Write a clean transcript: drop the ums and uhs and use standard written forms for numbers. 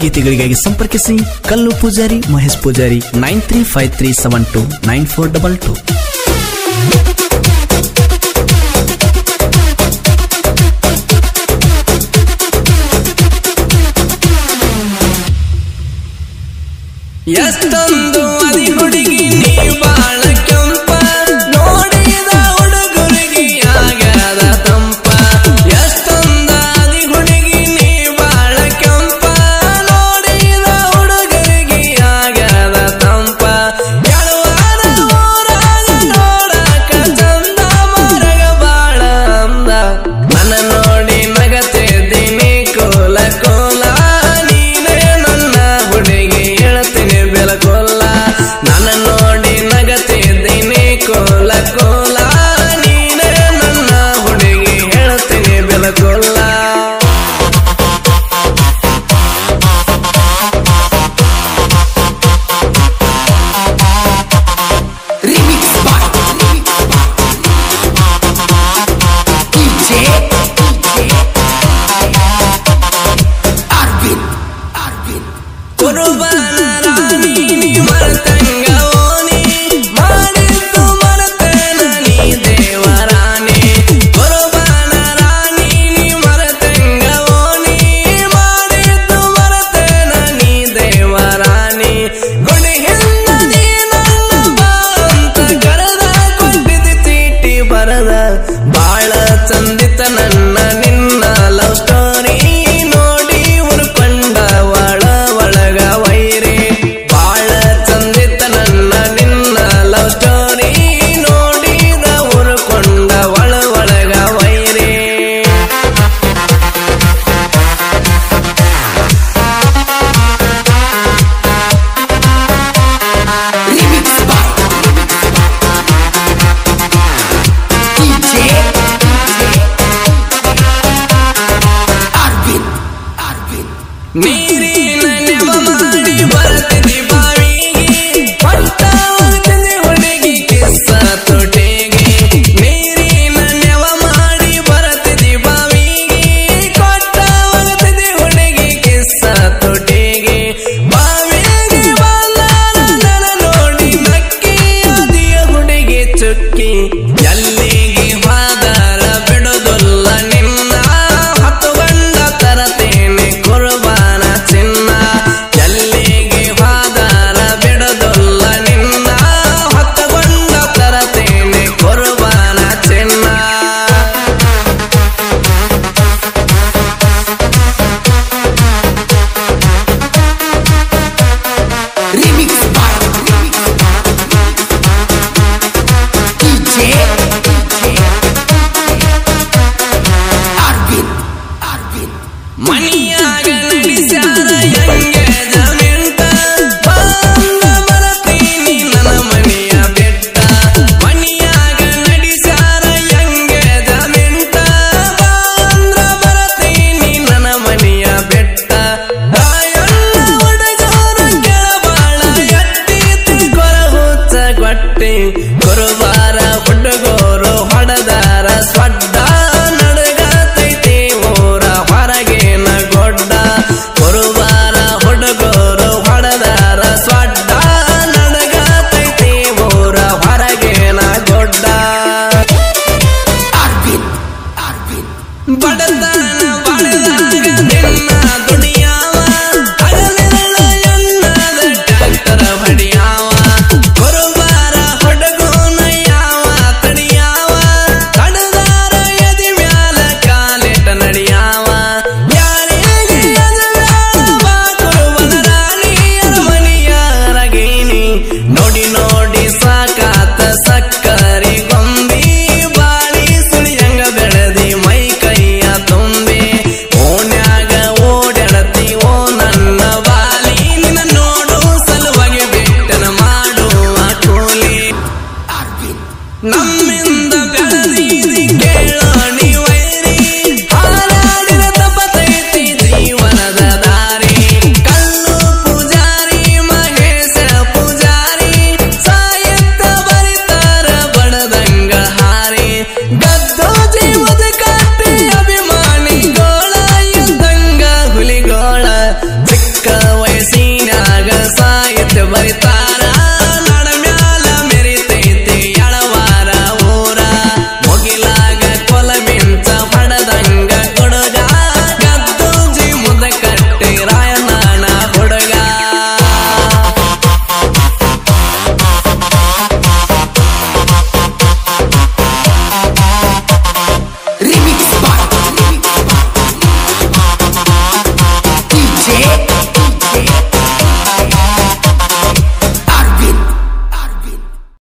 ಗೀತೆಗಳಿಗಾಗಿ ಸಂಪರ್ಕಿಸಿ ಕಲ್ಲು ಪೂಜಾರಿ ಮಹೇಶ್ ಪೂಜಾರಿ 9353729422. ಎಷ್ಟೊಂದು ಅದಿ ಹುಡುಗಿ ನೀ ಬಾಳ ಕೆಂಪ ನೋಡಿದ ಹುಡುಗರಿಗೆ ಆಗದ ತಂಪ ಎಷ್ಟೊಂದ ಅದಿ ಹುಡುಗಿ ನೀ ಬಾಳ ಕೆಂಪ ನೋಡಿದ ಹುಡುಗರಿಗೆ ಆಗದ ತಂಪ ಎಳುವಾದ ಊರಾಗ ನೋಡಕ ಚಂದ ಮರಗ ಬಾಳ ಅಂದ ನನ್ನ ನೋಡಿ ನಗತಿದ್ದೀನಿ ಕೋಲ ಕೋಲ ನೀನೇ ನನ್ನ ಹುಡುಗಿ ಹೇಳ್ತೀನಿ ಬೆಳಕೊಲ್ಲ ನನ್ನ ನೋಡಿ ನಗತಿದ್ದೀನಿ ಕೋಲ ಕೋಲ ನೀನೇ ನನ್ನ ಹುಡುಗಿ ಹೇಳ್ತೀನಿ ಬೆಳಕೊಲ್ಲ ಕುರುಬನ ರಾಣಿ ನೀ ಮರ್ತಂಗ ಓನಿ ಮಾಡಿದ್ದು ಮರ್ತೇನ ನೀ ದೇವರಾಣಿ ಕುರುಬನ ರಾಣಿ ನೀ ಮರ್ತಂಗ ಓನಿ ಮಾಡಿದ್ದು ಮರ್ತೇನ ನೀ ದೇವರಾಣಿ ಗುಡಿ ಹಿಂದ ನೀ ನನ್ನ ಬಾ ಅಂತ ಕರೆದ ಕೊಟ್ಟಿದ್ದ ಚೀಟಿ ಬರದ ಬಾಳ ಚಂದಿತ ನನ್ನ ನಿನ್ನ ಲವ್ ಸ್ಟೋರಿ ನೋಡಿ ಹುರ್ಕೊಂಡ ಒಳಗ ವೈರಿ ಬಾಳ ಚಂದಿತ ನನ್ನ ನಿನ್ನ ಲವ್ ಸ್ಟೋರಿ ನೋಡಿದ ಹುರ್ಕೊಂಡ ಒಳಗ ವೈರಿ ನೀರಿನ ನೆವ ಮಾಡಿ ಬರ್ತಿದ್ದಿ ಬಾವಿಗೆ ಪಟ್ಟ ಹೋಗ್ತಿದ್ದಿ ಹುಡುಗಿ ಕಿಸ್ಸ ತೊಟೆಗೆ ನೀರಿನ ನೆವ ಮಾಡಿ ಬರ್ತಿದ್ದಿ ಬಾವಿಗೆ ಕೊಟ್ಟ ಹೋಗ್ತಿದ್ದಿ ಹುಡುಗಿ ಕಿಸ್ಸ ತೊಟೆಗೆ ಬಾವಿಗೆ ಬಂದಾರ ನನ್ನ ನೋಡಿ ನಕ್ಕಿ ಅದಿಯ ಹುಡುಗಿ ಚುಕ್ಕಿ ಎಲ್ಲಿಗೆ ಹೋದಾರ ಬಿಡೋದಿಲ್ಲ ನಿನ್ನ ಹತ್ತು ಗಂಡ ತರತೇನೆ ಕುರ್ಬಾನ ಚಿನ್ನ ಎಲ್ಲಿಗೆ ಹೋದಾರ ಬಿಡೋದಿಲ್ಲ ನಿನ್ನ ಹತ್ತು ಗಂಡ ತರತೇನೆ ಕುರ್ಬಾನ ಚಿನ್ನ ಮನಿಯಾಗ ನಡೆಸ್ಯಾರ ಎಂಗೇಜ್ಮೆಂಟ್ ಬಂದ ಬರತೀನಿ ನನ್ನ ಮನೆಯ ಬೆಟ್ಟ ಮನಿಯಾಗ ನಡೆಸ್ಯಾರ ಎಂಗೇಜ್ಮೆಂಟ್ ಬಂದ್ರ ಬರತೀನಿ ನನ್ನ ಮನೆಯ ಬೆಟ್ಟ ಎಲ್ಲ ಹುಡುಗರು ಕೆಳಬಾಳ ಎತ್ತಿ ಕೊರ ಹುಚ್ಚ ಗೊಟ್ಟೆ ಕುರುಬಾರ ಹುಡುಗರು ಹೊಡೆದಾರ ಸ್ವಡ್ಡ ನಡಗತೈತಿ ಊರ ಹೊರಗೇನ ಗೊಡ್ಡ ಕುರುಬಾರ ಹುಡುಗರು ಹೊಡೆದಾರ ಸ್ವಡ್ಡ ನಡಗತೈತಿ ಊರ ಹೊರಗೇನ ಗೊಡ್ಡ ಬಡತನ ಬಡದಾಗ ನಿನ್ನ